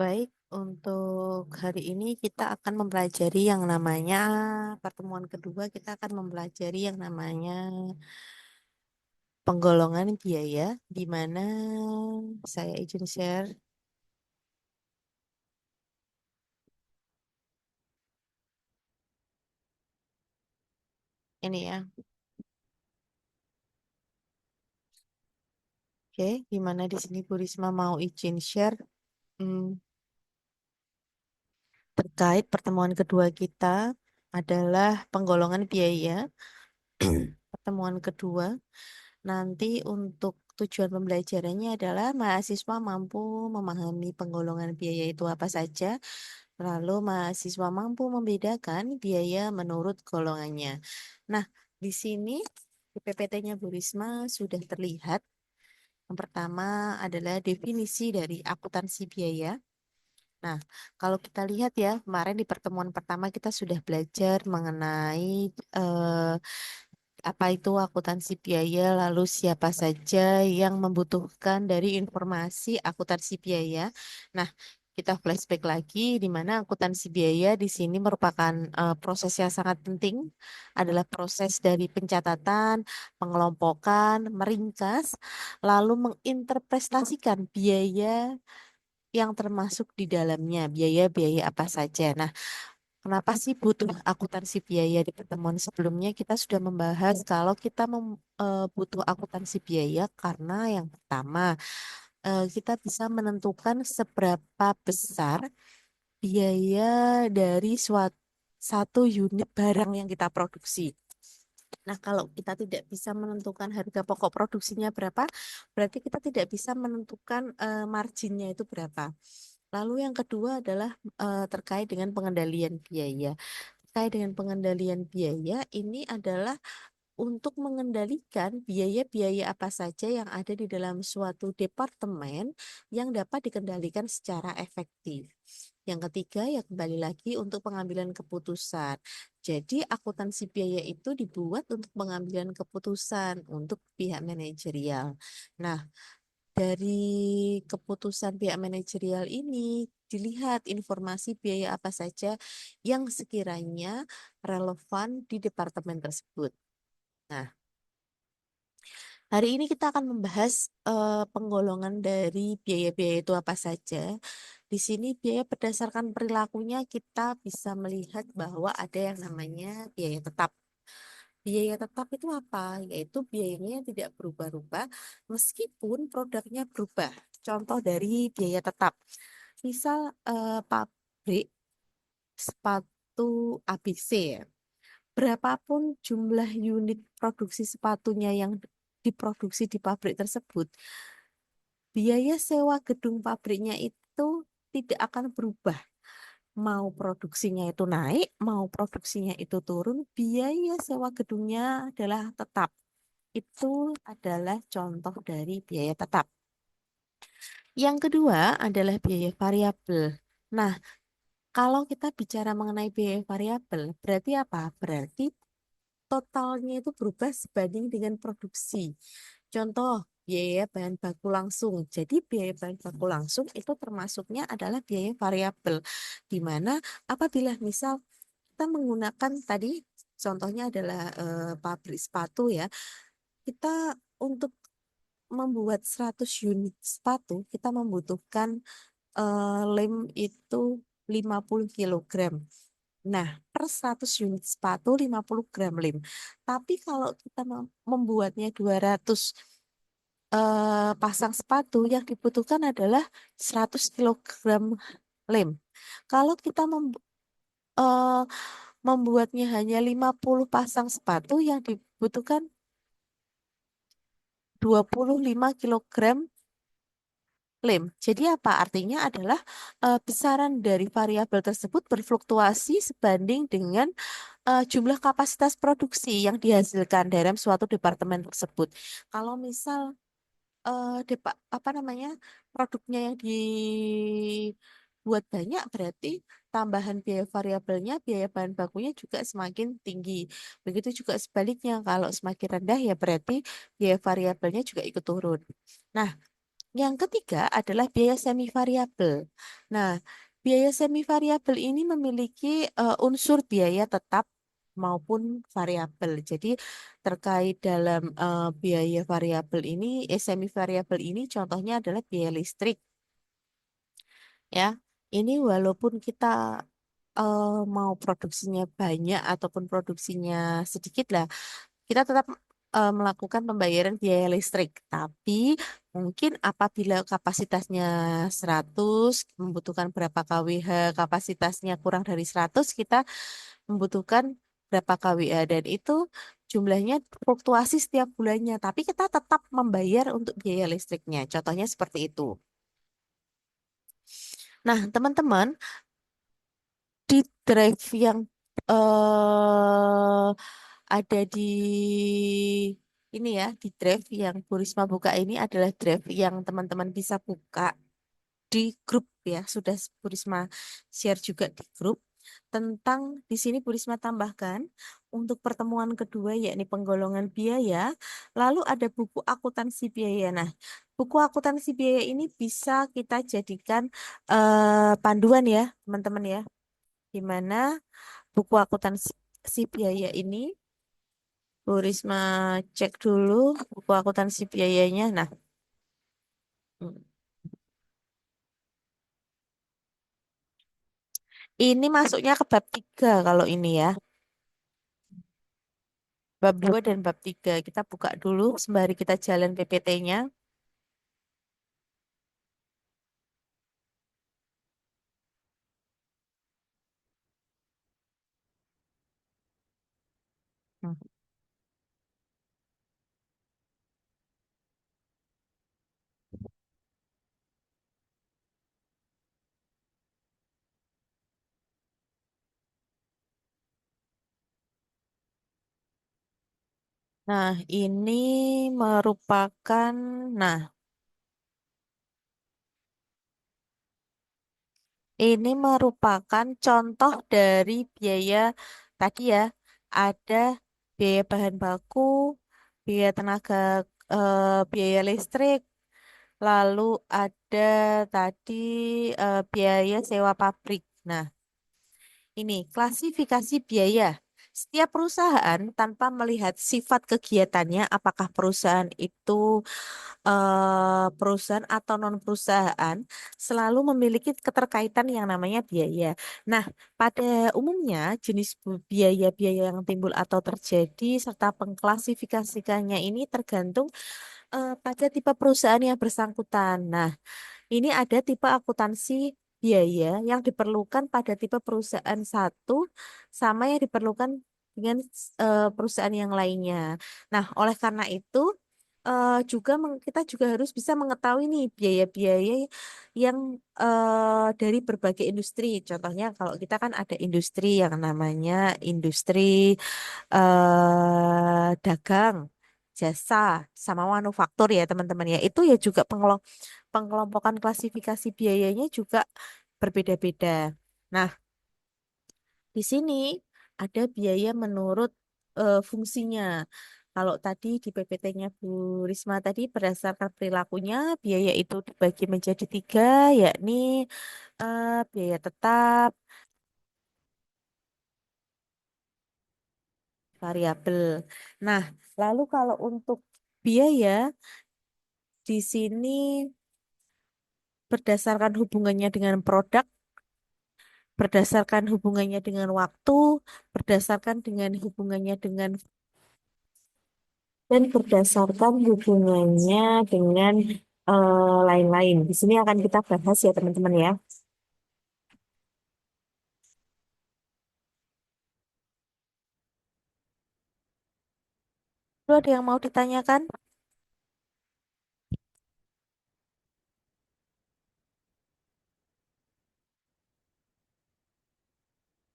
Baik, untuk hari ini kita akan mempelajari yang namanya pertemuan kedua kita akan mempelajari yang namanya penggolongan biaya di mana saya izin share ini ya. Oke, di mana di sini Bu Risma mau izin share hmm, terkait pertemuan kedua kita adalah penggolongan biaya. Pertemuan kedua nanti untuk tujuan pembelajarannya adalah mahasiswa mampu memahami penggolongan biaya itu apa saja. Lalu mahasiswa mampu membedakan biaya menurut golongannya. Nah, di sini di PPT-nya Bu Risma sudah terlihat. Yang pertama adalah definisi dari akuntansi biaya. Nah, kalau kita lihat ya, kemarin di pertemuan pertama kita sudah belajar mengenai apa itu akuntansi biaya, lalu siapa saja yang membutuhkan dari informasi akuntansi biaya. Nah, kita flashback lagi di mana akuntansi biaya di sini merupakan proses yang sangat penting, adalah proses dari pencatatan, pengelompokan, meringkas, lalu menginterpretasikan biaya yang termasuk di dalamnya, biaya-biaya apa saja. Nah, kenapa sih butuh akuntansi biaya? Di pertemuan sebelumnya kita sudah membahas kalau kita butuh akuntansi biaya karena yang pertama kita bisa menentukan seberapa besar biaya dari satu unit barang yang kita produksi. Nah, kalau kita tidak bisa menentukan harga pokok produksinya berapa, berarti kita tidak bisa menentukan marginnya itu berapa. Lalu yang kedua adalah terkait dengan pengendalian biaya. Terkait dengan pengendalian biaya ini adalah untuk mengendalikan biaya-biaya apa saja yang ada di dalam suatu departemen yang dapat dikendalikan secara efektif. Yang ketiga, ya kembali lagi untuk pengambilan keputusan. Jadi, akuntansi biaya itu dibuat untuk pengambilan keputusan untuk pihak manajerial. Nah, dari keputusan pihak manajerial ini dilihat informasi biaya apa saja yang sekiranya relevan di departemen tersebut. Nah, hari ini kita akan membahas penggolongan dari biaya-biaya itu apa saja. Di sini biaya berdasarkan perilakunya kita bisa melihat bahwa ada yang namanya biaya tetap. Biaya tetap itu apa? Yaitu biayanya yang tidak berubah-ubah meskipun produknya berubah. Contoh dari biaya tetap. Misal pabrik sepatu ABC ya. Berapapun jumlah unit produksi sepatunya yang diproduksi di pabrik tersebut, biaya sewa gedung pabriknya itu tidak akan berubah. Mau produksinya itu naik, mau produksinya itu turun, biaya sewa gedungnya adalah tetap. Itu adalah contoh dari biaya tetap. Yang kedua adalah biaya variabel. Nah, kalau kita bicara mengenai biaya variabel, berarti apa? Berarti totalnya itu berubah sebanding dengan produksi. Contoh, biaya bahan baku langsung. Jadi biaya bahan baku langsung itu termasuknya adalah biaya variabel. Di mana apabila misal kita menggunakan tadi contohnya adalah pabrik sepatu ya. Kita untuk membuat 100 unit sepatu, kita membutuhkan lem itu 50 kilogram. Nah, per 100 unit sepatu 50 gram lem. Tapi kalau kita membuatnya 200 pasang sepatu, yang dibutuhkan adalah 100 kilogram lem. Kalau kita eh, membuatnya hanya 50 pasang sepatu, yang dibutuhkan 25 kilogram lem. Jadi apa artinya adalah besaran dari variabel tersebut berfluktuasi sebanding dengan jumlah kapasitas produksi yang dihasilkan dalam suatu departemen tersebut. Kalau misal apa namanya produknya yang dibuat banyak berarti tambahan biaya variabelnya, biaya bahan bakunya juga semakin tinggi. Begitu juga sebaliknya, kalau semakin rendah ya berarti biaya variabelnya juga ikut turun. Nah, Yang ketiga adalah biaya semi variabel. Nah, biaya semi variabel ini memiliki unsur biaya tetap maupun variabel. Jadi terkait dalam biaya variabel ini, semi variabel ini contohnya adalah biaya listrik, ya. Ini walaupun kita eh, mau produksinya banyak ataupun produksinya sedikit lah, kita tetap melakukan pembayaran biaya listrik. Tapi mungkin apabila kapasitasnya 100, membutuhkan berapa kWh, kapasitasnya kurang dari 100, kita membutuhkan berapa kWh. Dan itu jumlahnya fluktuasi setiap bulannya. Tapi kita tetap membayar untuk biaya listriknya. Contohnya seperti itu. Nah, teman-teman, di drive yang eh ada di ini ya, di drive yang Bu Risma buka ini adalah drive yang teman-teman bisa buka di grup ya. Sudah Bu Risma share juga di grup tentang di sini Bu Risma tambahkan untuk pertemuan kedua yakni penggolongan biaya, lalu ada buku akuntansi biaya. Nah, buku akuntansi biaya ini bisa kita jadikan panduan ya, teman-teman ya. Di mana buku akuntansi biaya ini Bu Risma cek dulu buku akuntansi biayanya. Nah, ini masuknya ke bab 3 kalau ini ya. Bab 2 dan bab 3. Kita buka dulu sembari kita jalan PPT-nya. Nah, ini merupakan, nah, ini merupakan contoh dari biaya tadi ya. Ada biaya bahan baku, biaya tenaga, biaya listrik, lalu ada tadi biaya sewa pabrik. Nah, ini klasifikasi biaya. Setiap perusahaan tanpa melihat sifat kegiatannya, apakah perusahaan itu perusahaan atau non perusahaan, selalu memiliki keterkaitan yang namanya biaya. Nah, pada umumnya jenis biaya-biaya yang timbul atau terjadi serta pengklasifikasikannya ini tergantung pada tipe perusahaan yang bersangkutan. Nah, ini ada tipe akuntansi biaya yang diperlukan pada tipe perusahaan satu sama yang diperlukan dengan perusahaan yang lainnya. Nah, oleh karena itu juga kita juga harus bisa mengetahui nih biaya-biaya yang dari berbagai industri. Contohnya kalau kita kan ada industri yang namanya industri dagang, jasa, sama manufaktur ya teman-teman ya. Itu ya juga pengelompokan klasifikasi biayanya juga berbeda-beda. Nah, di sini ada biaya menurut fungsinya. Kalau tadi di PPT-nya Bu Risma tadi berdasarkan perilakunya, biaya itu dibagi menjadi 3, yakni biaya tetap, variabel. Nah, lalu kalau untuk biaya di sini berdasarkan hubungannya dengan produk, berdasarkan hubungannya dengan waktu, berdasarkan dengan hubungannya dengan dan berdasarkan hubungannya dengan lain-lain. Di sini akan kita bahas ya teman-teman ya. Lu ada yang mau ditanyakan?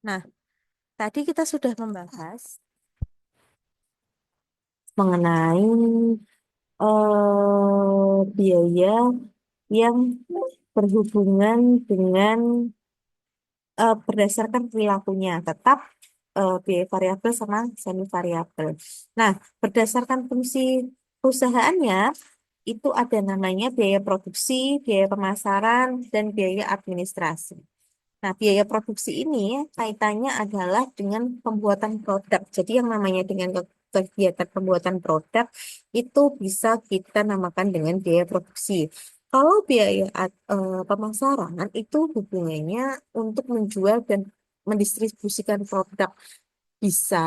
Nah, tadi kita sudah membahas mengenai biaya yang berhubungan dengan berdasarkan perilakunya, tetap biaya variabel sama semi variabel. Nah, berdasarkan fungsi perusahaannya, itu ada namanya biaya produksi, biaya pemasaran, dan biaya administrasi. Nah, biaya produksi ini kaitannya adalah dengan pembuatan produk. Jadi yang namanya dengan kegiatan pembuatan produk itu bisa kita namakan dengan biaya produksi. Kalau biaya pemasaran itu hubungannya untuk menjual dan mendistribusikan produk, bisa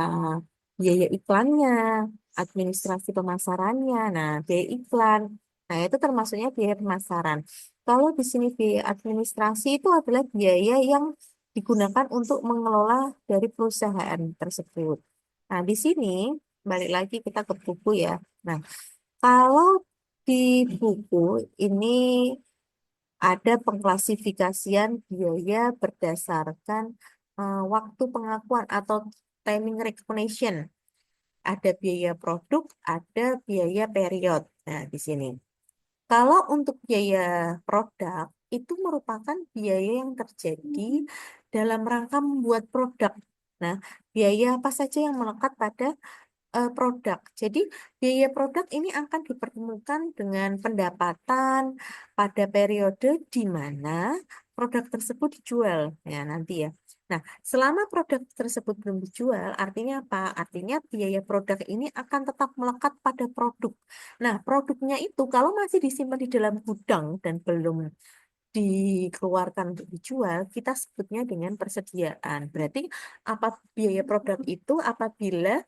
biaya iklannya, administrasi pemasarannya, nah biaya iklan. Nah, itu termasuknya biaya pemasaran. Kalau di sini biaya administrasi itu adalah biaya yang digunakan untuk mengelola dari perusahaan tersebut. Nah, di sini balik lagi kita ke buku ya. Nah, kalau di buku ini ada pengklasifikasian biaya berdasarkan waktu pengakuan atau timing recognition. Ada biaya produk, ada biaya period. Nah, di sini. Kalau untuk biaya produk, itu merupakan biaya yang terjadi dalam rangka membuat produk. Nah, biaya apa saja yang melekat pada produk. Jadi, biaya produk ini akan dipertemukan dengan pendapatan pada periode di mana produk tersebut dijual. Ya, nanti ya. Nah, selama produk tersebut belum dijual, artinya apa? Artinya biaya produk ini akan tetap melekat pada produk. Nah, produknya itu kalau masih disimpan di dalam gudang dan belum dikeluarkan untuk dijual, kita sebutnya dengan persediaan. Berarti apa biaya produk itu apabila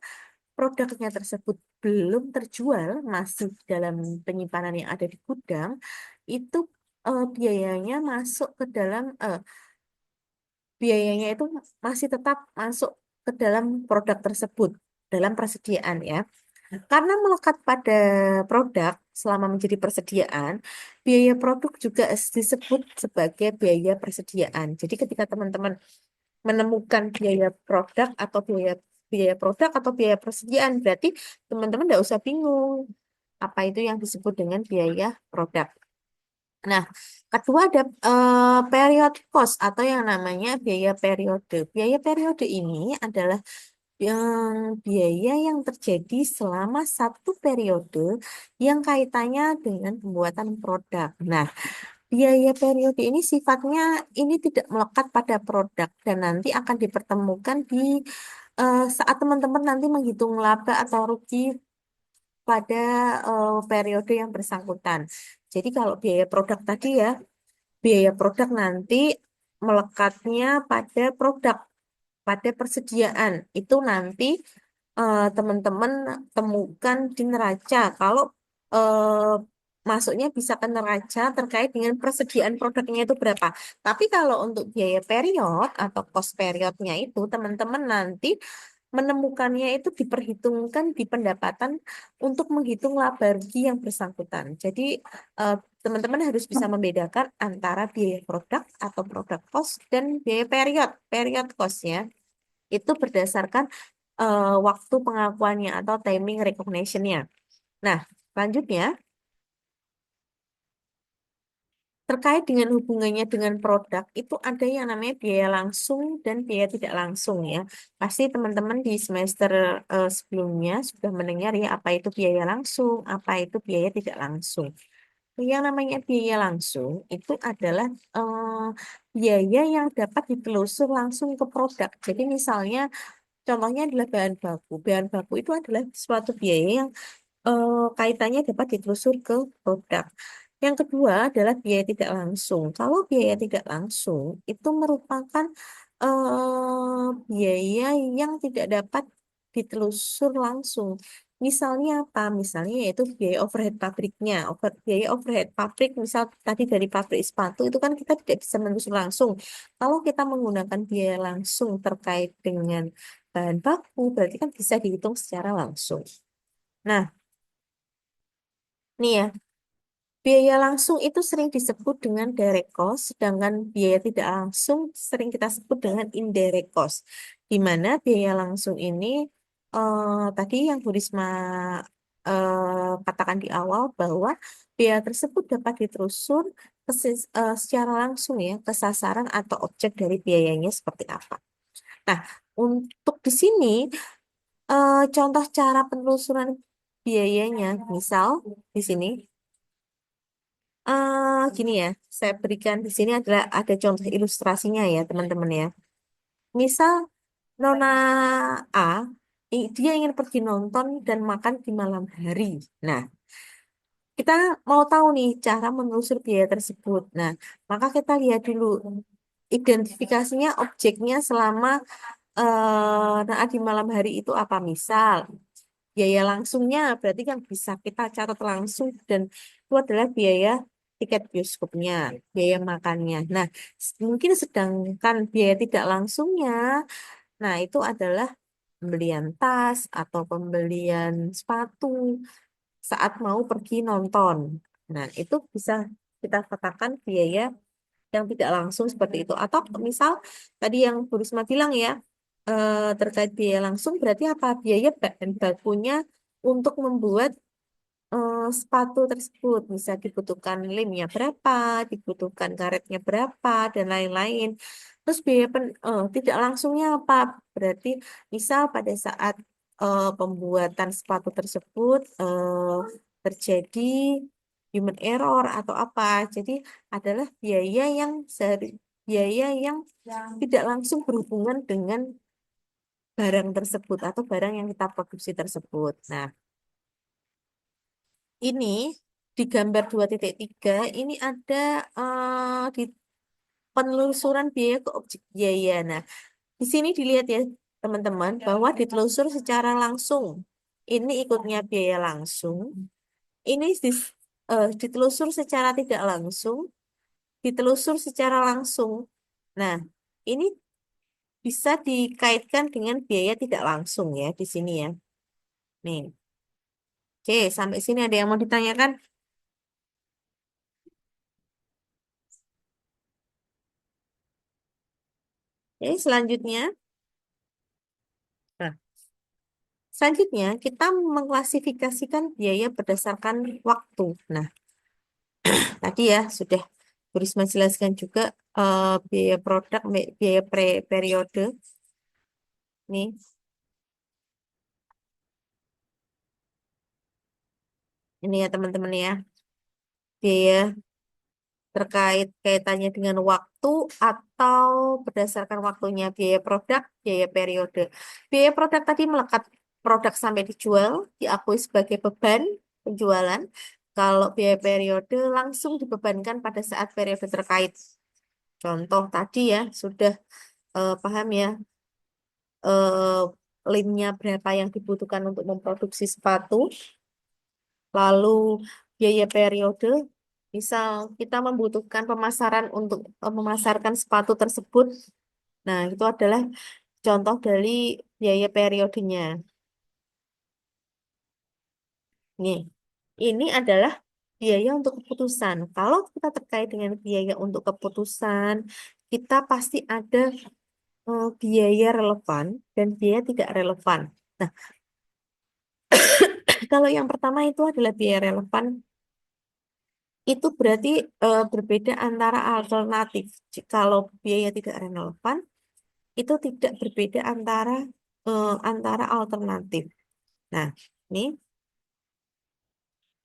produknya tersebut belum terjual, masih dalam penyimpanan yang ada di gudang, itu biayanya masuk ke dalam biayanya itu masih tetap masuk ke dalam produk tersebut, dalam persediaan ya. Karena melekat pada produk selama menjadi persediaan, biaya produk juga disebut sebagai biaya persediaan. Jadi ketika teman-teman menemukan biaya produk atau biaya biaya produk atau biaya persediaan, berarti teman-teman tidak usah bingung apa itu yang disebut dengan biaya produk. Nah, kedua ada period cost atau yang namanya biaya periode. Biaya periode ini adalah biaya yang terjadi selama satu periode yang kaitannya dengan pembuatan produk. Nah, biaya periode ini sifatnya ini tidak melekat pada produk dan nanti akan dipertemukan di saat teman-teman nanti menghitung laba atau rugi pada periode yang bersangkutan. Jadi kalau biaya produk tadi ya, biaya produk nanti melekatnya pada produk, pada persediaan. Itu nanti teman-teman temukan di neraca. Kalau eh, masuknya bisa ke neraca terkait dengan persediaan produknya itu berapa. Tapi kalau untuk biaya period atau cost periodnya itu teman-teman nanti menemukannya itu diperhitungkan di pendapatan untuk menghitung laba rugi yang bersangkutan. Jadi eh, teman-teman harus bisa membedakan antara biaya produk atau produk cost dan biaya period, period cost-nya itu berdasarkan waktu pengakuannya atau timing recognition-nya. Nah, selanjutnya terkait dengan hubungannya dengan produk itu ada yang namanya biaya langsung dan biaya tidak langsung ya. Pasti teman-teman di semester sebelumnya sudah mendengar ya apa itu biaya langsung, apa itu biaya tidak langsung. Yang namanya biaya langsung itu adalah biaya yang dapat ditelusur langsung ke produk. Jadi misalnya contohnya adalah bahan baku. Bahan baku itu adalah suatu biaya yang kaitannya dapat ditelusur ke produk. Yang kedua adalah biaya tidak langsung. Kalau biaya tidak langsung itu merupakan biaya yang tidak dapat ditelusur langsung. Misalnya apa? Misalnya yaitu biaya overhead pabriknya. Biaya overhead pabrik, misal tadi dari pabrik sepatu itu kan kita tidak bisa menelusur langsung. Kalau kita menggunakan biaya langsung terkait dengan bahan baku, berarti kan bisa dihitung secara langsung. Nah, nih ya, biaya langsung itu sering disebut dengan direct cost, sedangkan biaya tidak langsung sering kita sebut dengan indirect cost. Di mana biaya langsung ini tadi yang Bu Risma katakan di awal bahwa biaya tersebut dapat ditelusur secara langsung ya ke sasaran atau objek dari biayanya seperti apa. Nah, untuk di sini contoh cara penelusuran biayanya, misal di sini. gini ya, saya berikan di sini adalah ada contoh ilustrasinya ya, teman-teman ya. Misal Nona A, dia ingin pergi nonton dan makan di malam hari. Nah, kita mau tahu nih cara menelusur biaya tersebut. Nah, maka kita lihat dulu identifikasinya objeknya selama nah, di malam hari itu apa misal biaya langsungnya berarti yang bisa kita catat langsung dan itu adalah biaya tiket bioskopnya, biaya makannya. Nah, mungkin sedangkan biaya tidak langsungnya, nah itu adalah pembelian tas atau pembelian sepatu saat mau pergi nonton. Nah, itu bisa kita katakan biaya yang tidak langsung seperti itu. Atau misal tadi yang Bu Risma bilang ya, terkait biaya langsung berarti apa? Biaya bahan bakunya untuk membuat sepatu tersebut. Bisa dibutuhkan lemnya berapa, dibutuhkan karetnya berapa, dan lain-lain. Terus biaya tidak langsungnya apa? Berarti misal pada saat pembuatan sepatu tersebut terjadi human error atau apa. Jadi adalah biaya yang tidak langsung berhubungan dengan barang tersebut atau barang yang kita produksi tersebut. Nah, ini di gambar 2.3 ini ada di penelusuran biaya ke objek biaya. Nah, di sini dilihat ya teman-teman bahwa ditelusur secara langsung. Ini ikutnya biaya langsung. Ini ditelusur secara tidak langsung, ditelusur secara langsung. Nah, ini bisa dikaitkan dengan biaya tidak langsung ya di sini ya. Nih. Oke, sampai sini ada yang mau ditanyakan? Oke, selanjutnya. Nah, selanjutnya kita mengklasifikasikan biaya berdasarkan waktu. Nah, tadi ya sudah Bu Risma jelaskan juga biaya produk, biaya periode. Nih, ini ya teman-teman ya. Biaya terkait kaitannya dengan waktu atau berdasarkan waktunya biaya produk, biaya periode. Biaya produk tadi melekat produk sampai dijual, diakui sebagai beban penjualan. Kalau biaya periode langsung dibebankan pada saat periode terkait. Contoh tadi ya, sudah paham ya, limnya berapa yang dibutuhkan untuk memproduksi sepatu. Lalu biaya periode, misal kita membutuhkan pemasaran untuk memasarkan sepatu tersebut. Nah, itu adalah contoh dari biaya periodenya. Nih, ini adalah biaya untuk keputusan. Kalau kita terkait dengan biaya untuk keputusan, kita pasti ada biaya relevan dan biaya tidak relevan. Nah, kalau yang pertama itu adalah biaya relevan, itu berarti berbeda antara alternatif. Kalau biaya tidak relevan, itu tidak berbeda antara alternatif. Nah, ini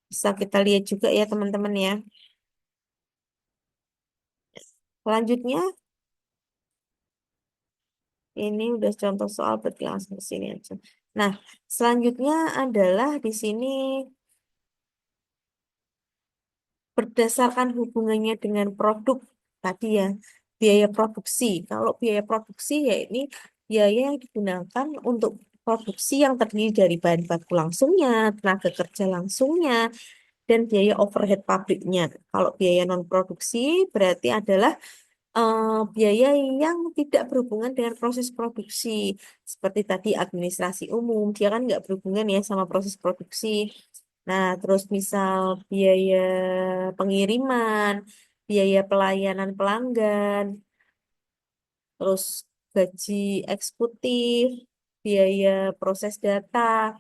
bisa kita lihat juga ya teman-teman ya. Selanjutnya, ini udah contoh soal berarti langsung ke sini aja. Nah, selanjutnya adalah di sini berdasarkan hubungannya dengan produk tadi ya, biaya produksi. Kalau biaya produksi ya ini biaya yang digunakan untuk produksi yang terdiri dari bahan baku langsungnya, tenaga kerja langsungnya, dan biaya overhead pabriknya. Kalau biaya non produksi berarti adalah biaya yang tidak berhubungan dengan proses produksi. Seperti tadi administrasi umum, dia kan nggak berhubungan ya sama proses produksi. Nah, terus misal biaya pengiriman, biaya pelayanan pelanggan, terus gaji eksekutif, biaya proses data,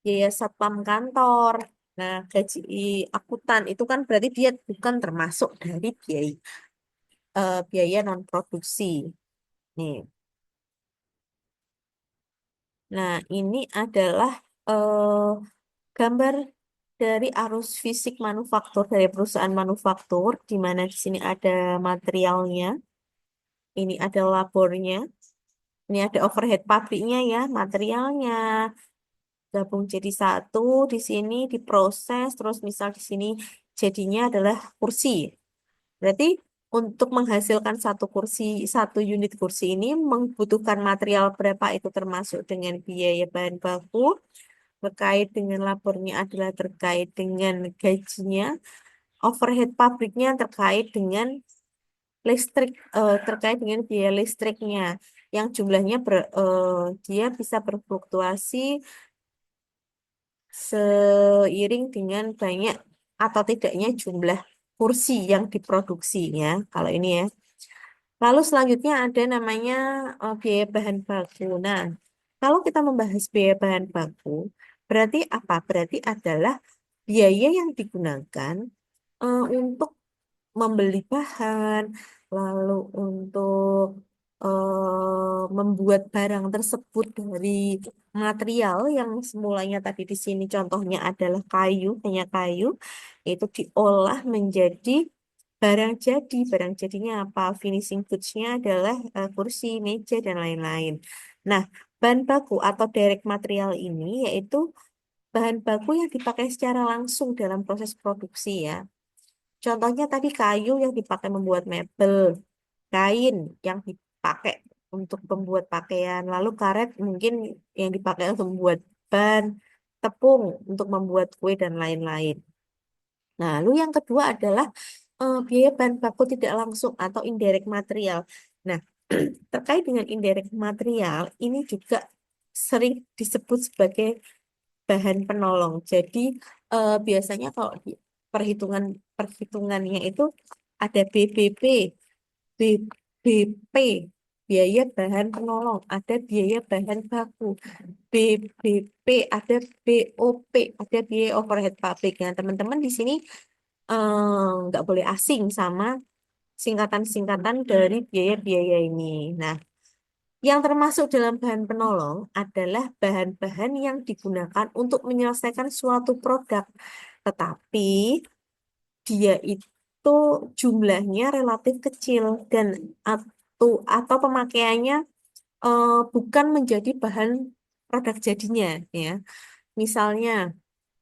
biaya satpam kantor. Nah, gaji akuntan itu kan berarti dia bukan termasuk dari biaya non produksi. Nih. Nah, ini adalah gambar dari arus fisik manufaktur dari perusahaan manufaktur, di mana di sini ada materialnya, ini ada labornya, ini ada overhead pabriknya ya, materialnya gabung jadi satu, di sini diproses, terus misal di sini jadinya adalah kursi. Berarti untuk menghasilkan satu kursi, satu unit kursi ini membutuhkan material berapa itu termasuk dengan biaya bahan baku, terkait dengan labornya adalah terkait dengan gajinya, overhead pabriknya terkait dengan listrik, terkait dengan biaya listriknya, yang jumlahnya dia bisa berfluktuasi seiring dengan banyak atau tidaknya jumlah kursi yang diproduksinya. Kalau ini ya. Lalu selanjutnya ada namanya biaya bahan baku. Nah, kalau kita membahas biaya bahan baku, berarti apa? Berarti adalah biaya yang digunakan untuk membeli bahan, lalu untuk membuat barang tersebut dari material yang semulanya tadi di sini contohnya adalah kayu, hanya kayu, itu diolah menjadi barang jadi. Barang jadinya apa? Finishing goods-nya adalah kursi, meja, dan lain-lain. Nah, bahan baku atau direct material ini yaitu bahan baku yang dipakai secara langsung dalam proses produksi ya. Contohnya tadi kayu yang dipakai membuat mebel, kain yang dipakai untuk membuat pakaian, lalu karet mungkin yang dipakai untuk membuat ban, tepung untuk membuat kue dan lain-lain. Nah, lalu yang kedua adalah biaya bahan baku tidak langsung atau indirect material. Nah, terkait dengan indirect material, ini juga sering disebut sebagai bahan penolong. Jadi biasanya kalau di perhitungan perhitungannya itu ada BBP, BBP, biaya bahan penolong, ada biaya bahan baku, BBP, ada BOP, ada biaya overhead pabrik. Nah, teman-teman di sini nggak boleh asing sama singkatan-singkatan dari biaya-biaya ini. Nah, yang termasuk dalam bahan penolong adalah bahan-bahan yang digunakan untuk menyelesaikan suatu produk, tetapi dia itu jumlahnya relatif kecil dan atau pemakaiannya bukan menjadi bahan produk jadinya ya. Misalnya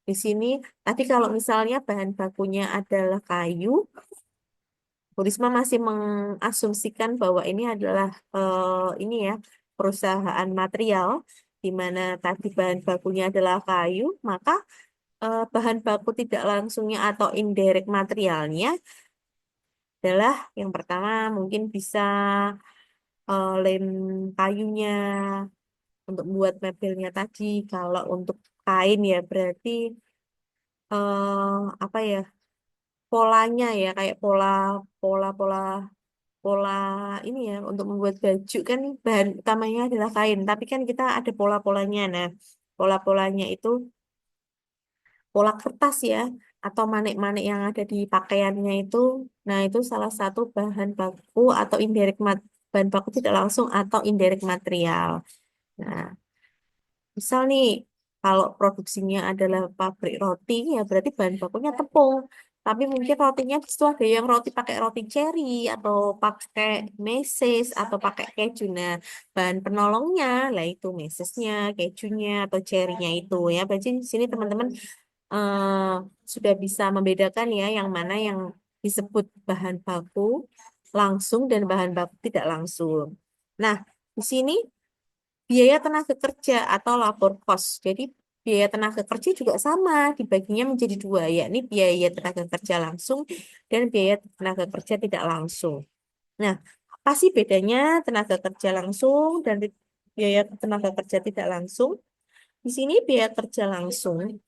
di sini tadi kalau misalnya bahan bakunya adalah kayu, Bu Risma masih mengasumsikan bahwa ini adalah ini ya perusahaan material di mana tadi bahan bakunya adalah kayu, maka bahan baku tidak langsungnya atau indirect materialnya adalah yang pertama mungkin bisa lem kayunya untuk buat mebelnya tadi. Kalau untuk kain ya berarti apa ya polanya ya kayak pola pola pola pola ini ya untuk membuat baju kan bahan utamanya adalah kain, tapi kan kita ada pola-polanya. Nah, pola-polanya itu pola kertas ya atau manik-manik yang ada di pakaiannya itu. Nah, itu salah satu bahan baku atau bahan baku tidak langsung atau indirect material. Nah, misal nih, kalau produksinya adalah pabrik roti, ya berarti bahan bakunya tepung. Tapi mungkin rotinya di situ ada yang roti pakai roti cherry, atau pakai meses, atau pakai keju. Nah, bahan penolongnya, lah itu mesesnya, kejunya, atau cherry-nya itu ya. Berarti di sini teman-teman eh, sudah bisa membedakan ya, yang mana yang disebut bahan baku langsung dan bahan baku tidak langsung. Nah, di sini biaya tenaga kerja atau labor cost. Jadi biaya tenaga kerja juga sama, dibaginya menjadi dua, yakni biaya tenaga kerja langsung dan biaya tenaga kerja tidak langsung. Nah, apa sih bedanya tenaga kerja langsung dan biaya tenaga kerja tidak langsung? Di sini biaya kerja langsung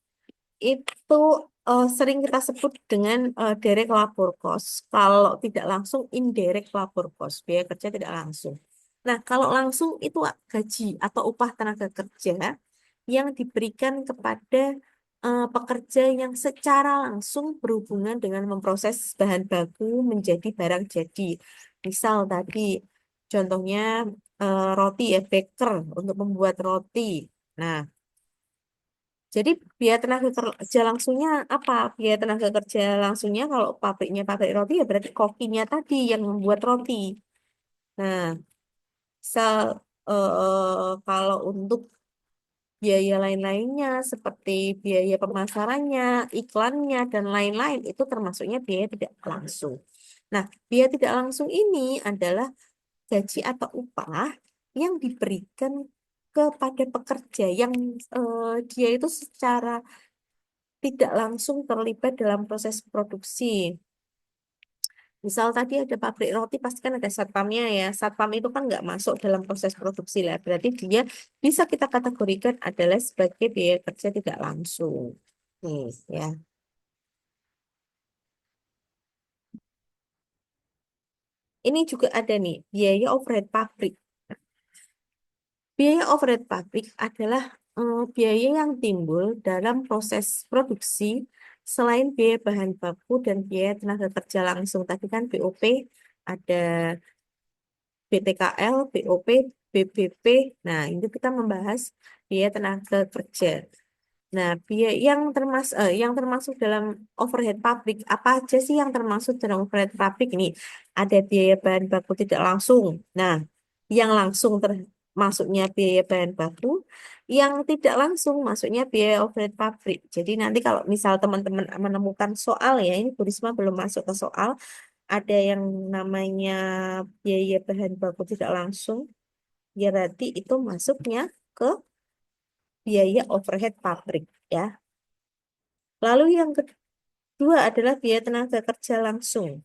itu sering kita sebut dengan direct labor cost. Kalau tidak langsung indirect labor cost, biaya kerja tidak langsung. Nah, kalau langsung itu gaji atau upah tenaga kerja yang diberikan kepada pekerja yang secara langsung berhubungan dengan memproses bahan baku menjadi barang jadi. Misal tadi contohnya roti ya, baker untuk membuat roti. Nah, Jadi biaya tenaga kerja langsungnya apa? Biaya tenaga kerja langsungnya kalau pabriknya pabrik roti ya berarti kokinya tadi yang membuat roti. Nah, kalau untuk biaya lain-lainnya seperti biaya pemasarannya, iklannya, dan lain-lain itu termasuknya biaya tidak langsung. Nah, biaya tidak langsung ini adalah gaji atau upah yang diberikan kepada pekerja yang dia itu secara tidak langsung terlibat dalam proses produksi. Misal tadi ada pabrik roti, pasti kan ada satpamnya ya. Satpam itu kan nggak masuk dalam proses produksi lah. Berarti dia bisa kita kategorikan adalah sebagai biaya kerja tidak langsung. Nih, ya. Ini juga ada nih, biaya overhead pabrik. Biaya overhead pabrik adalah biaya yang timbul dalam proses produksi selain biaya bahan baku dan biaya tenaga kerja langsung. Tadi kan BOP, ada BTKL, BOP, BBP. Nah, itu kita membahas biaya tenaga kerja. Nah, biaya yang termasuk dalam overhead pabrik, apa aja sih yang termasuk dalam overhead pabrik ini? Ada biaya bahan baku tidak langsung. Nah, yang langsung termasuknya biaya bahan baku, yang tidak langsung masuknya biaya overhead pabrik. Jadi nanti kalau misal teman-teman menemukan soal ya, ini Bu Risma belum masuk ke soal, ada yang namanya biaya bahan baku tidak langsung, ya berarti itu masuknya ke biaya overhead pabrik ya. Lalu yang kedua adalah biaya tenaga kerja langsung.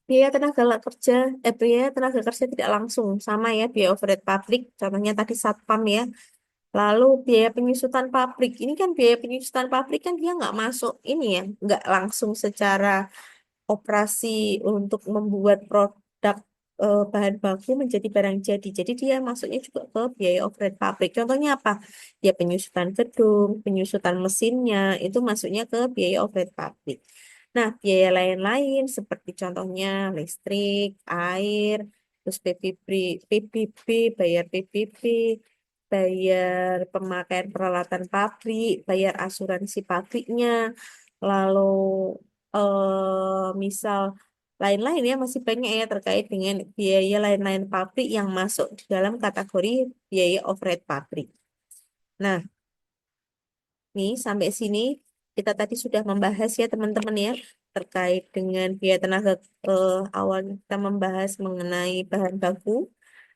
Biaya tenaga kerja tidak langsung sama ya biaya overhead pabrik. Contohnya tadi satpam ya. Lalu biaya penyusutan pabrik. Ini kan biaya penyusutan pabrik kan dia nggak masuk ini ya, nggak langsung secara operasi untuk membuat produk bahan baku menjadi barang jadi. Jadi dia masuknya juga ke biaya overhead pabrik. Contohnya apa? Ya penyusutan gedung, penyusutan mesinnya, itu masuknya ke biaya overhead pabrik. Nah, biaya lain-lain seperti contohnya listrik, air, terus PBB, bayar PBB, bayar pemakaian peralatan pabrik, bayar asuransi pabriknya, lalu misal lain-lain ya masih banyak ya terkait dengan biaya lain-lain pabrik yang masuk di dalam kategori biaya overhead pabrik. Nah, nih sampai sini kita tadi sudah membahas ya teman-teman ya terkait dengan biaya tenaga awal kita membahas mengenai bahan baku.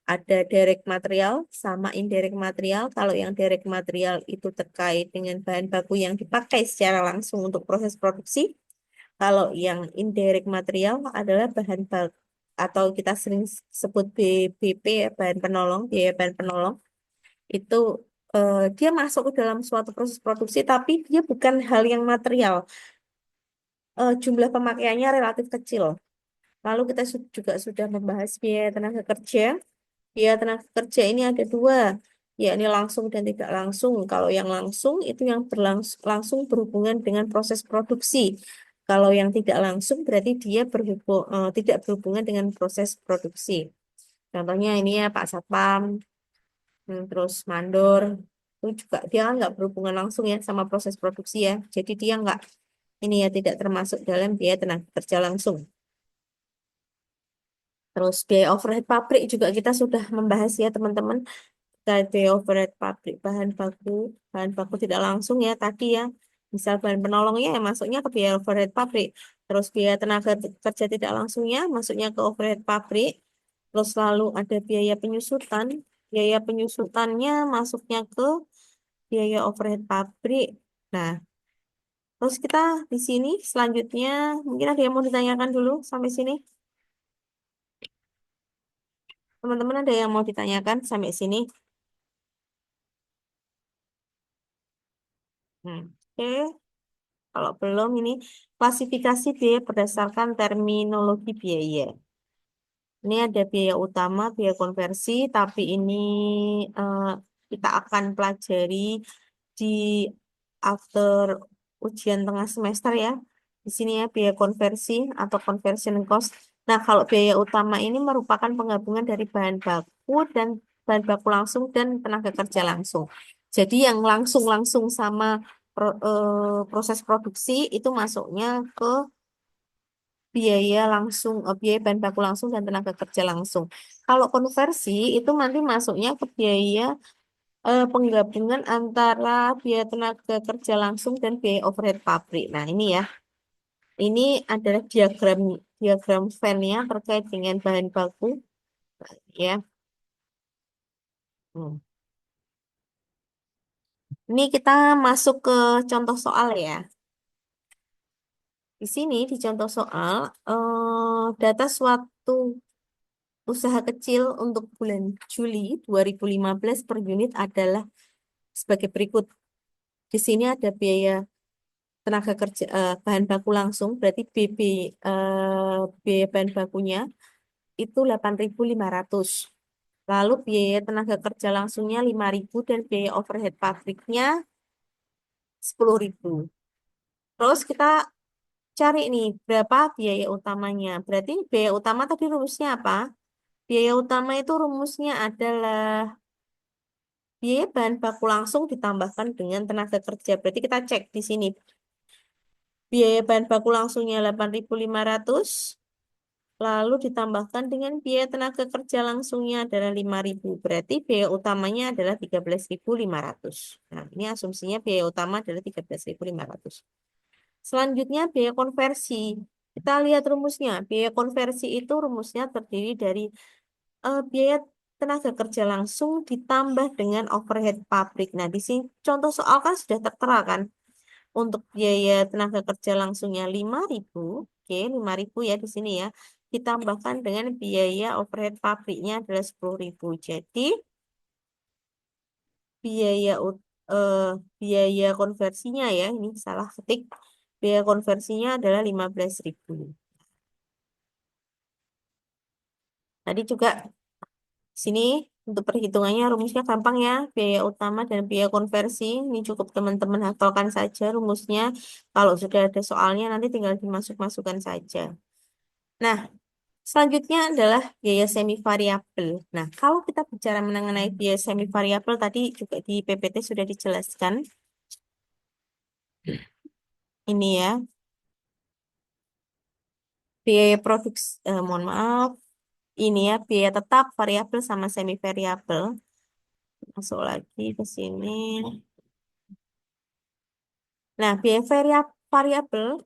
Ada direct material sama indirect material. Kalau yang direct material itu terkait dengan bahan baku yang dipakai secara langsung untuk proses produksi. Kalau yang indirect material adalah bahan baku atau kita sering sebut BBP ya, bahan penolong, biaya bahan penolong itu dia masuk ke dalam suatu proses produksi tapi dia bukan hal yang material. Jumlah pemakaiannya relatif kecil. Lalu kita juga sudah membahas biaya tenaga kerja. Biaya tenaga kerja ini ada dua, yakni langsung dan tidak langsung. Kalau yang langsung itu yang langsung berhubungan dengan proses produksi. Kalau yang tidak langsung berarti dia tidak berhubungan dengan proses produksi. Contohnya ini ya Pak Satpam, terus mandor, itu juga dia kan nggak berhubungan langsung ya sama proses produksi ya. Jadi dia nggak ini ya tidak termasuk dalam biaya tenaga kerja langsung. Terus biaya overhead pabrik juga kita sudah membahas ya teman-teman. Terkait biaya overhead pabrik bahan baku tidak langsung ya tadi ya. Misal bahan penolongnya ya masuknya ke biaya overhead pabrik. Terus biaya tenaga kerja tidak langsungnya masuknya ke overhead pabrik. Terus lalu ada biaya penyusutan. Biaya penyusutannya masuknya ke biaya overhead pabrik. Nah, terus kita di sini selanjutnya mungkin ada yang mau ditanyakan dulu sampai sini. Teman-teman ada yang mau ditanyakan sampai sini? Oke. Kalau belum ini klasifikasi biaya berdasarkan terminologi biaya. Ini ada biaya utama, biaya konversi, tapi ini eh, kita akan pelajari di after ujian tengah semester ya. Di sini ya biaya konversi atau conversion cost. Nah, kalau biaya utama ini merupakan penggabungan dari bahan baku dan bahan baku langsung dan tenaga kerja langsung. Jadi yang langsung-langsung sama proses produksi itu masuknya ke biaya langsung, biaya bahan baku langsung dan tenaga kerja langsung. Kalau konversi itu nanti masuknya ke biaya penggabungan antara biaya tenaga kerja langsung dan biaya overhead pabrik. Nah, ini ya. Ini adalah diagram diagram Venn-nya terkait dengan bahan baku ya. Hmm. Ini kita masuk ke contoh soal ya. Di sini di contoh soal data suatu usaha kecil untuk bulan Juli 2015 per unit adalah sebagai berikut. Di sini ada biaya tenaga kerja bahan baku langsung berarti biaya bahan bakunya itu 8.500. Lalu biaya tenaga kerja langsungnya 5.000 dan biaya overhead pabriknya 10.000. Terus kita cari nih berapa biaya utamanya. Berarti biaya utama tadi rumusnya apa? Biaya utama itu rumusnya adalah biaya bahan baku langsung ditambahkan dengan tenaga kerja. Berarti kita cek di sini. Biaya bahan baku langsungnya 8.500, lalu ditambahkan dengan biaya tenaga kerja langsungnya adalah 5.000. Berarti biaya utamanya adalah 13.500. Nah, ini asumsinya biaya utama adalah 13.500. Selanjutnya biaya konversi. Kita lihat rumusnya. Biaya konversi itu rumusnya terdiri dari biaya tenaga kerja langsung ditambah dengan overhead pabrik. Nah, di sini contoh soal kan sudah tertera kan. Untuk biaya tenaga kerja langsungnya 5.000, oke, 5.000 ya di sini ya. Ditambahkan dengan biaya overhead pabriknya adalah 10.000. Jadi biaya eh, biaya konversinya ya, ini salah ketik. Biaya konversinya adalah 15.000. Tadi juga sini untuk perhitungannya rumusnya gampang ya. Biaya utama dan biaya konversi. Ini cukup teman-teman hafalkan saja rumusnya. Kalau sudah ada soalnya nanti tinggal dimasuk-masukkan saja. Nah, selanjutnya adalah biaya semi variabel. Nah, kalau kita bicara mengenai biaya semi variabel tadi juga di PPT sudah dijelaskan. Ini ya, biaya produksi, mohon maaf, ini ya biaya tetap variabel sama semi variabel. Masuk lagi ke sini. Nah, biaya variabel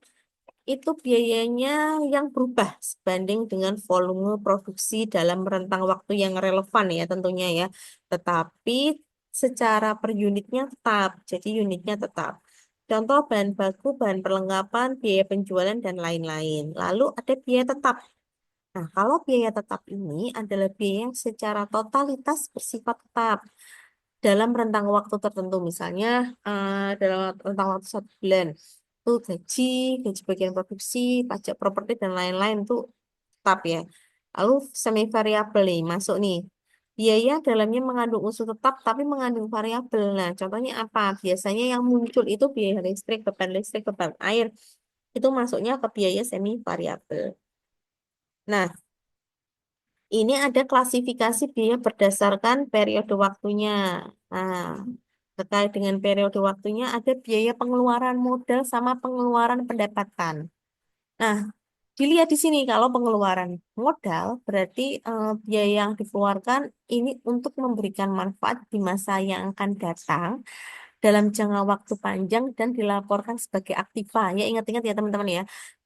itu biayanya yang berubah sebanding dengan volume produksi dalam rentang waktu yang relevan ya tentunya ya. Tetapi secara per unitnya tetap, jadi unitnya tetap. Contoh bahan baku, bahan perlengkapan, biaya penjualan, dan lain-lain. Lalu ada biaya tetap. Nah, kalau biaya tetap ini adalah biaya yang secara totalitas bersifat tetap dalam rentang waktu tertentu, misalnya dalam rentang waktu 1 bulan, itu gaji bagian produksi, pajak properti dan lain-lain itu tetap ya. Lalu semi variabel nih masuk nih. Biaya dalamnya mengandung unsur tetap tapi mengandung variabel. Nah, contohnya apa? Biasanya yang muncul itu biaya listrik, beban air. Itu masuknya ke biaya semi variabel. Nah, ini ada klasifikasi biaya berdasarkan periode waktunya. Nah, terkait dengan periode waktunya ada biaya pengeluaran modal sama pengeluaran pendapatan. Nah, dilihat di sini kalau pengeluaran modal berarti biaya yang dikeluarkan ini untuk memberikan manfaat di masa yang akan datang dalam jangka waktu panjang dan dilaporkan sebagai aktiva. Ya, ingat-ingat ya teman-teman ya.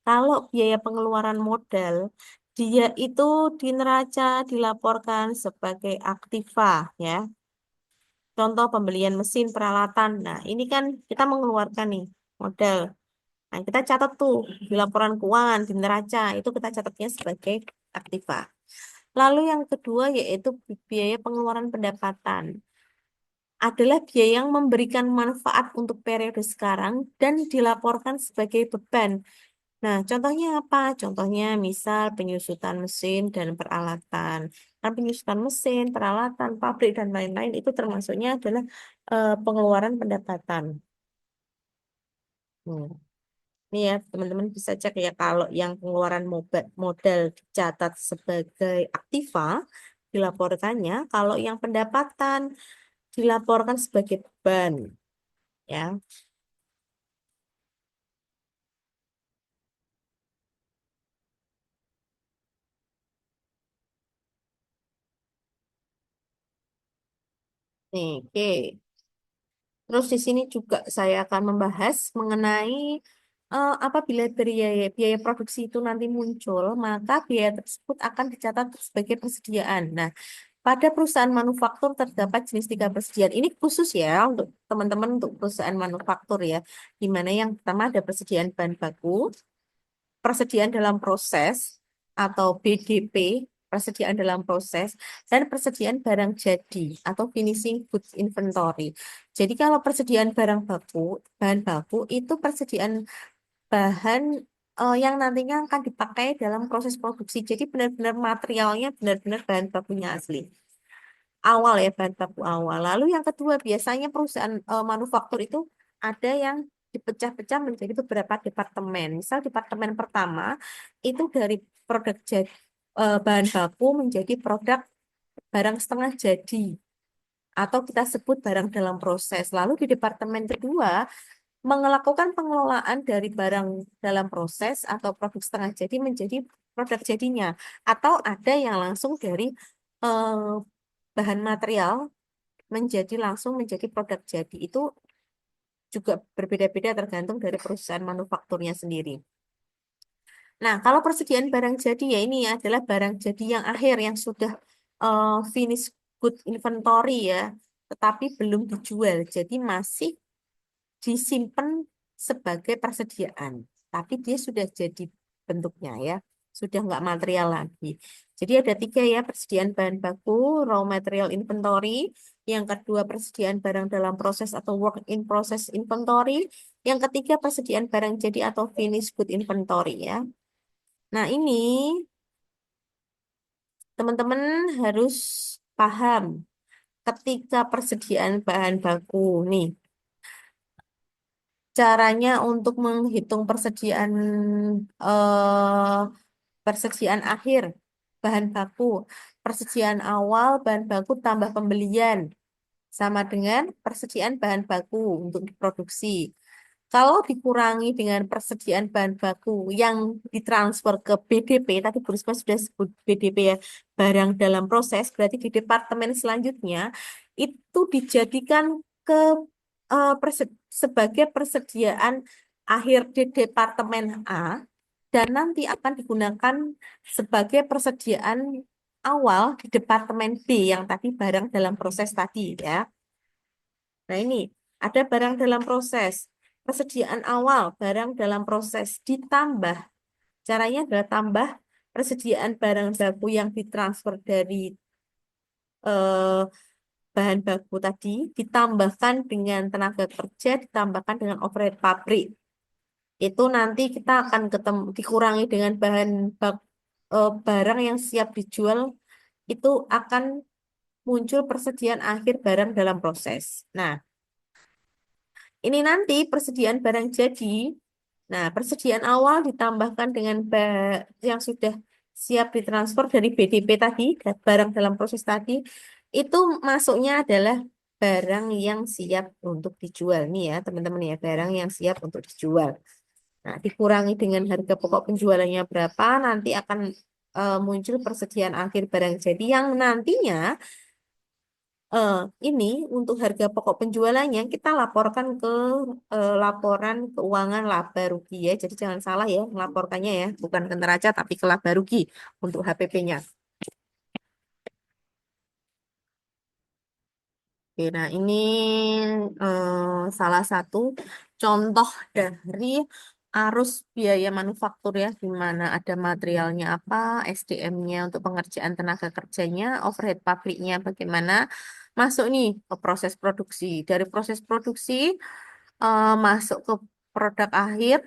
Kalau biaya pengeluaran modal, dia itu di neraca dilaporkan sebagai aktiva ya. Contoh pembelian mesin peralatan. Nah, ini kan kita mengeluarkan nih modal. Nah, kita catat tuh di laporan keuangan, di neraca, itu kita catatnya sebagai aktiva. Lalu yang kedua yaitu biaya pengeluaran pendapatan adalah biaya yang memberikan manfaat untuk periode sekarang dan dilaporkan sebagai beban. Nah, contohnya apa? Contohnya misal penyusutan mesin dan peralatan. Nah, penyusutan mesin, peralatan, pabrik, dan lain-lain itu termasuknya adalah pengeluaran pendapatan. Hmm. Ini ya, teman-teman bisa cek ya kalau yang pengeluaran modal dicatat sebagai aktiva, dilaporkannya. Kalau yang pendapatan dilaporkan sebagai beban, ya. Nih, oke. Terus di sini juga saya akan membahas mengenai apabila biaya biaya produksi itu nanti muncul, maka biaya tersebut akan dicatat sebagai persediaan. Nah, pada perusahaan manufaktur terdapat jenis tiga persediaan. Ini khusus ya untuk teman-teman untuk perusahaan manufaktur ya. Di mana yang pertama ada persediaan bahan baku, persediaan dalam proses atau BDP, persediaan dalam proses, dan persediaan barang jadi atau finishing goods inventory. Jadi kalau persediaan barang baku, bahan baku itu persediaan bahan yang nantinya akan dipakai dalam proses produksi. Jadi benar-benar materialnya benar-benar bahan bakunya asli awal ya, bahan baku awal. Lalu yang kedua biasanya perusahaan manufaktur itu ada yang dipecah-pecah menjadi beberapa departemen. Misal departemen pertama itu dari produk jadi bahan baku menjadi produk barang setengah jadi atau kita sebut barang dalam proses. Lalu di departemen kedua melakukan pengelolaan dari barang dalam proses atau produk setengah jadi menjadi produk jadinya. Atau ada yang langsung dari eh, bahan material menjadi langsung menjadi produk jadi. Itu juga berbeda-beda tergantung dari perusahaan manufakturnya sendiri. Nah, kalau persediaan barang jadi ya ini adalah barang jadi yang akhir yang sudah finish good inventory ya, tetapi belum dijual. Jadi masih disimpan sebagai persediaan, tapi dia sudah jadi bentuknya ya, sudah nggak material lagi. Jadi ada tiga ya, persediaan bahan baku, raw material inventory, yang kedua persediaan barang dalam proses atau work in process inventory, yang ketiga persediaan barang jadi atau finished good inventory ya. Nah ini teman-teman harus paham ketika persediaan bahan baku nih. Caranya untuk menghitung eh, persediaan akhir bahan baku, persediaan awal bahan baku tambah pembelian sama dengan persediaan bahan baku untuk diproduksi. Kalau dikurangi dengan persediaan bahan baku yang ditransfer ke BDP, tadi Bu Risma sudah sebut BDP ya, barang dalam proses, berarti di departemen selanjutnya itu dijadikan ke sebagai persediaan akhir di departemen A dan nanti akan digunakan sebagai persediaan awal di departemen B yang tadi barang dalam proses tadi ya. Nah, ini ada barang dalam proses. Persediaan awal barang dalam proses ditambah. Caranya adalah tambah persediaan barang baku yang ditransfer dari eh, bahan baku tadi, ditambahkan dengan tenaga kerja, ditambahkan dengan overhead pabrik. Itu nanti kita akan ketemu dikurangi dengan barang yang siap dijual, itu akan muncul persediaan akhir barang dalam proses. Nah, ini nanti persediaan barang jadi. Nah, persediaan awal ditambahkan dengan yang sudah siap ditransfer dari BDP tadi, barang dalam proses tadi, itu masuknya adalah barang yang siap untuk dijual. Nih ya, teman-teman ya, barang yang siap untuk dijual. Nah, dikurangi dengan harga pokok penjualannya berapa, nanti akan muncul persediaan akhir barang jadi yang nantinya eh, ini untuk harga pokok penjualannya kita laporkan ke laporan keuangan laba rugi ya. Jadi jangan salah ya melaporkannya ya, bukan ke neraca tapi ke laba rugi untuk HPP-nya. Oke, nah ini salah satu contoh dari arus biaya manufaktur ya, di mana ada materialnya apa, SDM-nya untuk pengerjaan tenaga kerjanya, overhead pabriknya bagaimana, masuk nih ke proses produksi. Dari proses produksi masuk ke produk akhir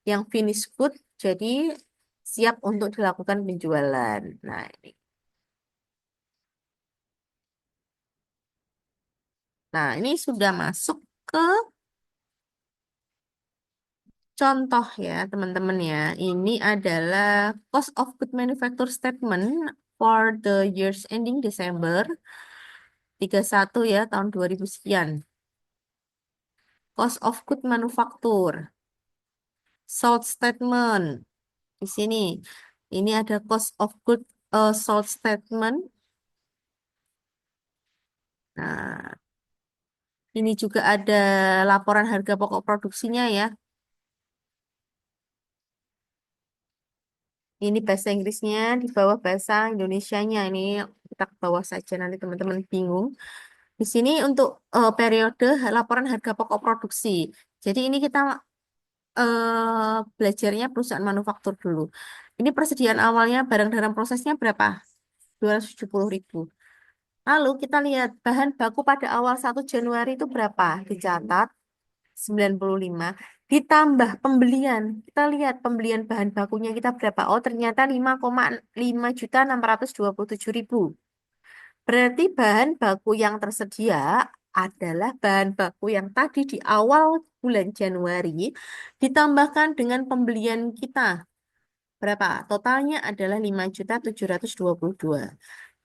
yang finish good, jadi siap untuk dilakukan penjualan. Nah, ini sudah masuk ke contoh ya, teman-teman ya. Ini adalah cost of good manufacture statement for the years ending December. 31 ya, tahun 2000 sekian. Cost of good manufacture, sold statement. Di sini, ini ada cost of good sold statement. Nah, ini juga ada laporan harga pokok produksinya ya. Ini bahasa Inggrisnya, di bawah bahasa Indonesianya. Ini kita ke bawah saja, nanti teman-teman bingung. Di sini untuk periode laporan harga pokok produksi. Jadi ini kita belajarnya perusahaan manufaktur dulu. Ini persediaan awalnya barang dalam prosesnya berapa? 270.000. Lalu kita lihat bahan baku pada awal 1 Januari itu berapa? Dicatat 95. Ditambah pembelian. Kita lihat pembelian bahan bakunya kita berapa? Oh, ternyata 5,5.627.000. Berarti bahan baku yang tersedia adalah bahan baku yang tadi di awal bulan Januari ditambahkan dengan pembelian kita. Berapa? Totalnya adalah 5.722.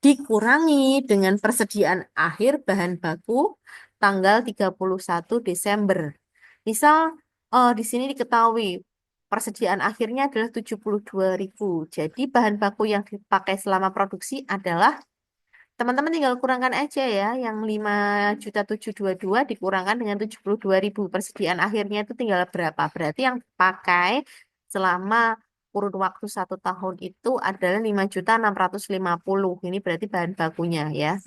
Dikurangi dengan persediaan akhir bahan baku tanggal 31 Desember. Misal di sini diketahui persediaan akhirnya adalah 72.000. Jadi bahan baku yang dipakai selama produksi adalah teman-teman tinggal kurangkan aja ya, yang 5.722 dikurangkan dengan 72.000. Persediaan akhirnya itu tinggal berapa? Berarti yang pakai selama kurun waktu 1 tahun itu adalah 5.650. Ini berarti bahan bakunya ya.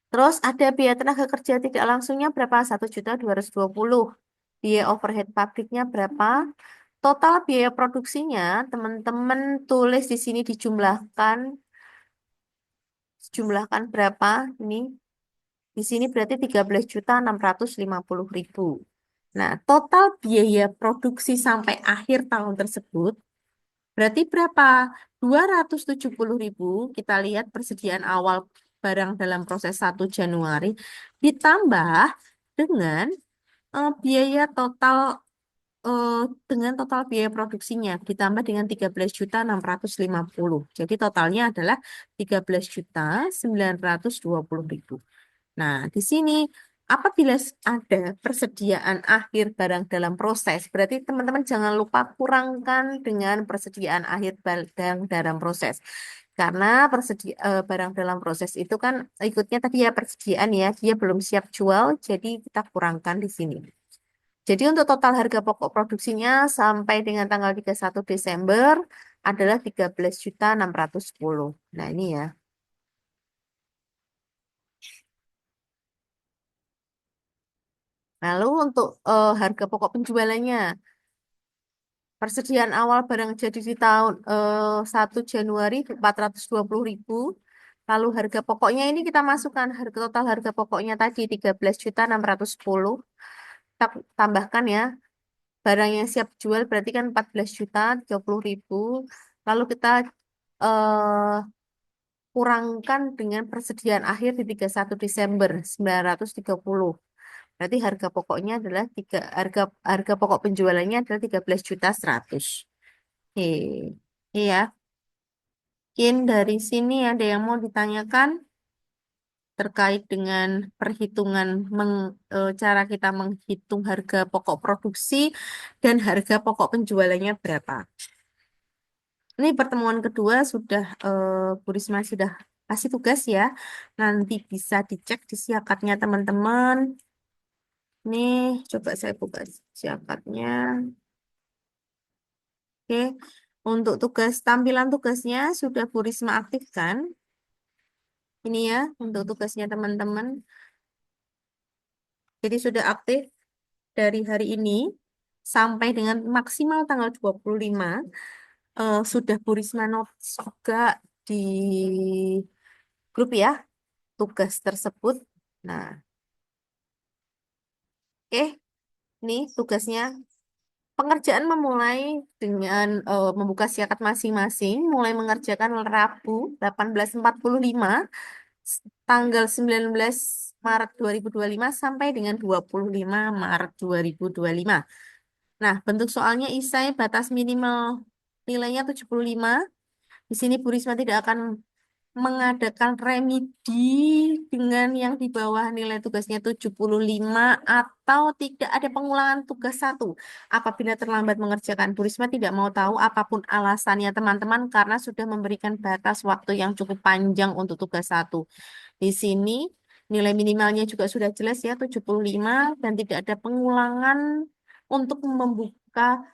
Terus ada biaya tenaga kerja tidak langsungnya berapa? 1.220. Biaya overhead pabriknya berapa? Total biaya produksinya teman-teman tulis di sini dijumlahkan. Jumlahkan berapa? Ini di sini berarti 13.650.000. Nah, total biaya produksi sampai akhir tahun tersebut berarti berapa? 270.000. Kita lihat persediaan awal barang dalam proses 1 Januari ditambah dengan biaya total eh, dengan total biaya produksinya ditambah dengan 13.650. Jadi totalnya adalah 13.920.000. Nah, di sini apabila ada persediaan akhir barang dalam proses, berarti teman-teman jangan lupa kurangkan dengan persediaan akhir barang dalam proses. Karena barang dalam proses itu kan ikutnya tadi ya persediaan ya, dia belum siap jual, jadi kita kurangkan di sini. Jadi untuk total harga pokok produksinya sampai dengan tanggal 31 Desember adalah 13.610. Nah, ini ya. Lalu untuk harga pokok penjualannya, persediaan awal barang jadi di tahun 1 Januari 420.000. Lalu harga pokoknya ini kita masukkan harga total harga pokoknya tadi 13.610. Kita tambahkan ya, barang yang siap jual berarti kan 14.030.000. Lalu kita eh, kurangkan dengan persediaan akhir di 31 Desember 930. Berarti harga pokoknya adalah harga harga pokok penjualannya adalah 13.100. Oke. Iya, mungkin dari sini ada yang mau ditanyakan terkait dengan perhitungan cara kita menghitung harga pokok produksi dan harga pokok penjualannya berapa. Ini pertemuan kedua sudah Bu Risma sudah kasih tugas ya. Nanti bisa dicek di siakatnya teman-teman. Nih, coba saya buka siakatnya. Oke, untuk tugas tampilan tugasnya sudah Bu Risma aktifkan. Ini ya, untuk tugasnya teman-teman. Jadi sudah aktif dari hari ini sampai dengan maksimal tanggal 25. Sudah Bu Risma notes juga di grup ya, tugas tersebut. Nah, oke, ini tugasnya. Pengerjaan memulai dengan membuka siakat masing-masing, mulai mengerjakan Rabu 18.45 tanggal 19 Maret 2025 sampai dengan 25 Maret 2025. Nah, bentuk soalnya isai batas minimal nilainya 75. Di sini Bu Risma tidak akan mengadakan remedi dengan yang di bawah nilai tugasnya 75 atau tidak ada pengulangan tugas satu apabila terlambat mengerjakan. Bu Risma tidak mau tahu apapun alasannya teman-teman karena sudah memberikan batas waktu yang cukup panjang untuk tugas satu. Di sini nilai minimalnya juga sudah jelas ya 75 dan tidak ada pengulangan untuk membuka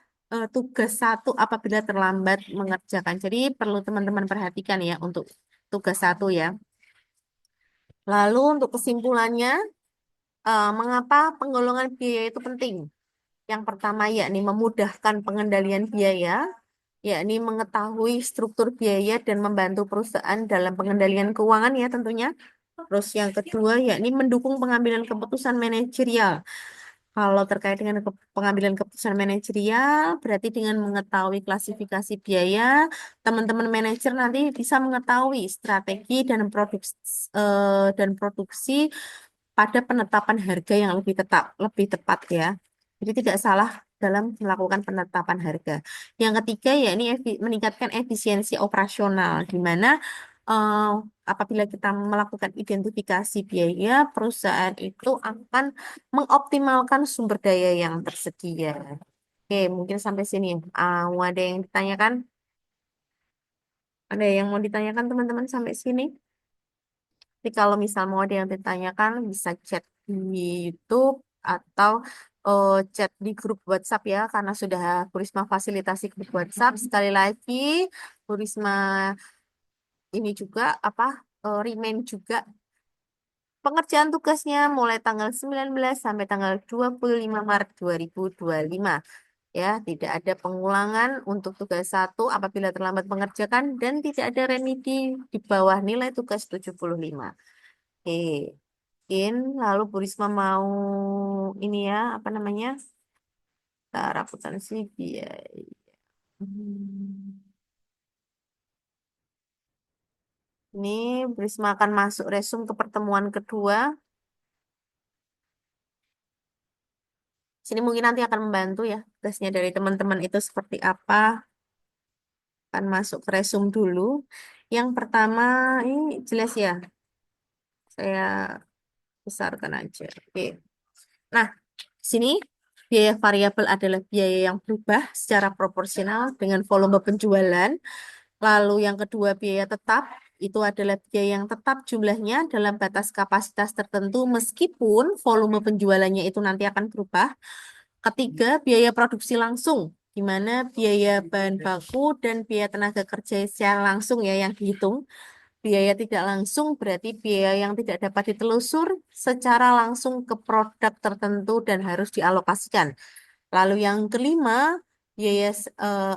tugas satu apabila terlambat mengerjakan. Jadi perlu teman-teman perhatikan ya untuk tugas satu ya. Lalu untuk kesimpulannya, mengapa penggolongan biaya itu penting? Yang pertama yakni memudahkan pengendalian biaya, yakni mengetahui struktur biaya dan membantu perusahaan dalam pengendalian keuangan ya tentunya. Terus yang kedua yakni mendukung pengambilan keputusan manajerial. Kalau terkait dengan pengambilan keputusan manajerial, berarti dengan mengetahui klasifikasi biaya, teman-teman manajer nanti bisa mengetahui strategi dan produksi pada penetapan harga yang lebih tepat ya. Jadi tidak salah dalam melakukan penetapan harga. Yang ketiga ya ini meningkatkan efisiensi operasional, di mana eh, apabila kita melakukan identifikasi biaya, perusahaan itu akan mengoptimalkan sumber daya yang tersedia. Oke, mungkin sampai sini. Ada yang ditanyakan? Ada yang mau ditanyakan teman-teman sampai sini? Jadi kalau misal mau ada yang ditanyakan, bisa chat di YouTube atau chat di grup WhatsApp ya, karena sudah Bu Risma fasilitasi grup WhatsApp. Sekali lagi, Bu Risma ini juga remind juga pengerjaan tugasnya mulai tanggal 19 sampai tanggal 25 Maret 2025. Ya, tidak ada pengulangan untuk tugas satu apabila terlambat mengerjakan dan tidak ada remedi di bawah nilai tugas 75. Oke, lalu Bu Risma mau ini ya, apa namanya? Akuntansi biaya. Hmm. Ini Bu Risma akan masuk resume ke pertemuan kedua. Sini mungkin nanti akan membantu ya, tugasnya dari teman-teman itu seperti apa. Akan masuk ke resume dulu. Yang pertama, ini jelas ya, saya besarkan aja. Oke. Nah, sini biaya variabel adalah biaya yang berubah secara proporsional dengan volume penjualan. Lalu yang kedua biaya tetap itu adalah biaya yang tetap jumlahnya dalam batas kapasitas tertentu meskipun volume penjualannya itu nanti akan berubah. Ketiga, biaya produksi langsung, di mana biaya bahan baku dan biaya tenaga kerja secara langsung ya yang dihitung. Biaya tidak langsung berarti biaya yang tidak dapat ditelusur secara langsung ke produk tertentu dan harus dialokasikan. Lalu yang kelima, biaya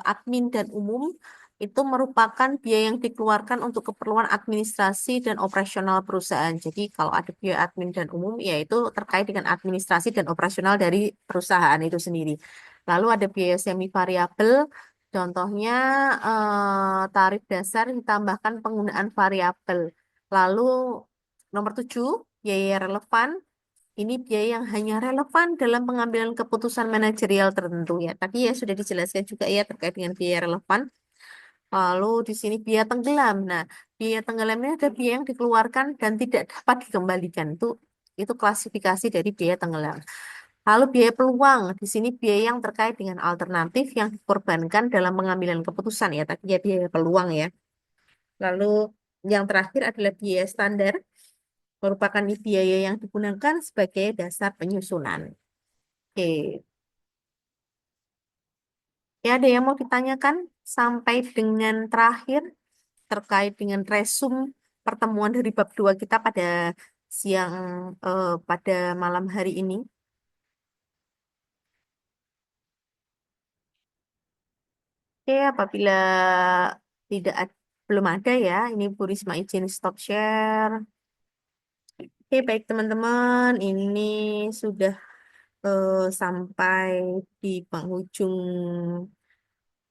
admin dan umum itu merupakan biaya yang dikeluarkan untuk keperluan administrasi dan operasional perusahaan. Jadi kalau ada biaya admin dan umum, yaitu terkait dengan administrasi dan operasional dari perusahaan itu sendiri. Lalu ada biaya semi variabel, contohnya tarif dasar ditambahkan penggunaan variabel. Lalu nomor 7, biaya relevan. Ini biaya yang hanya relevan dalam pengambilan keputusan manajerial tertentu ya. Tadi ya sudah dijelaskan juga ya terkait dengan biaya relevan. Lalu di sini biaya tenggelam. Nah, biaya tenggelam ini ada biaya yang dikeluarkan dan tidak dapat dikembalikan. Itu klasifikasi dari biaya tenggelam. Lalu biaya peluang. Di sini biaya yang terkait dengan alternatif yang dikorbankan dalam pengambilan keputusan ya. Tadi ya biaya peluang ya. Lalu yang terakhir adalah biaya standar, merupakan biaya yang digunakan sebagai dasar penyusunan. Oke, ya ada yang mau ditanyakan sampai dengan terakhir terkait dengan resum pertemuan dari bab 2 kita pada siang pada malam hari ini. Oke, apabila tidak belum ada ya, ini Bu Risma izin stop share. Oke, baik teman-teman, ini sudah sampai di penghujung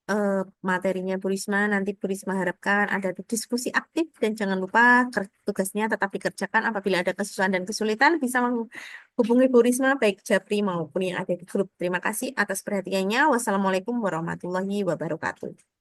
eh, materinya Bu Risma. Nanti Bu Risma harapkan ada diskusi aktif dan jangan lupa tugasnya tetap dikerjakan. Apabila ada kesusahan dan kesulitan bisa menghubungi Bu Risma baik Japri maupun yang ada di grup. Terima kasih atas perhatiannya. Wassalamualaikum warahmatullahi wabarakatuh.